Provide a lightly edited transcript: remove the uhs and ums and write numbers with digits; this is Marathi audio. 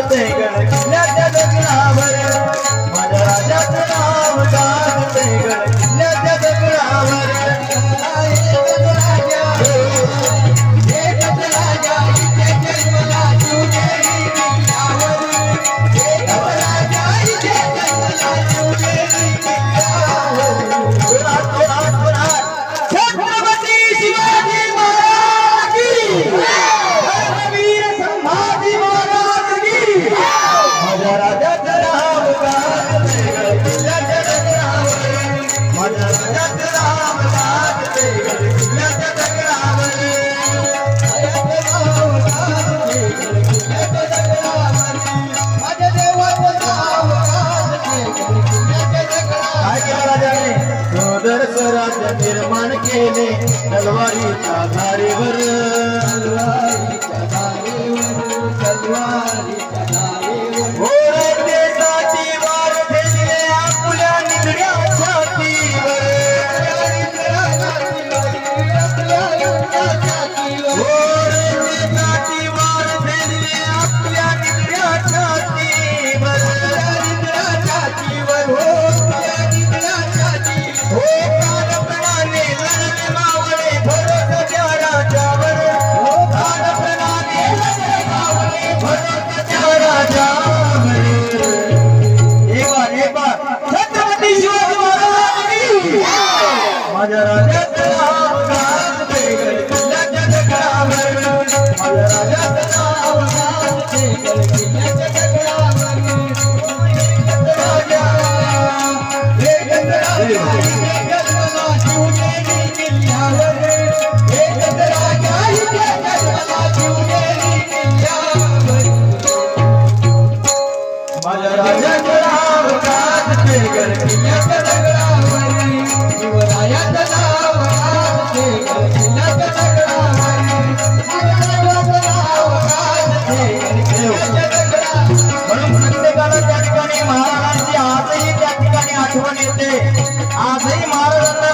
गाजते गडकिल्ल्याच्या दगडावर माझ्या राजाचं नाव गाजते गडकिल्ल्याच्या दगडावर राज्य निर्माण केले तलवारीच्या धारेवर देशाची वार फेकले आपल्या निधड्या छातीवर देशाची वार फेकले आपल्या निधड्या छातीवर माझ्या राजाचं नाव गाजते गडकिल्ल्याच्या दगडावर माझ्या राजाचं नाव गाजते गडकिल्ल्याच्या दगडावर राजा हे गडराजा जन्मला शिवनेरी किल्ल्यावर हे गडराजा जन्मला शिवनेरी किल्ल्यावर माझ्या राजाचं नाव गाजते गडकिल्ल्याच्या दगडावर शिवरायाचं नाव गाजते गडकिल्ल्याच्या दगडावर म्हणून प्रत्येकाला त्या ठिकाणी महाराजांची आजही त्या ठिकाणी आठवण येते आजही महाराजांना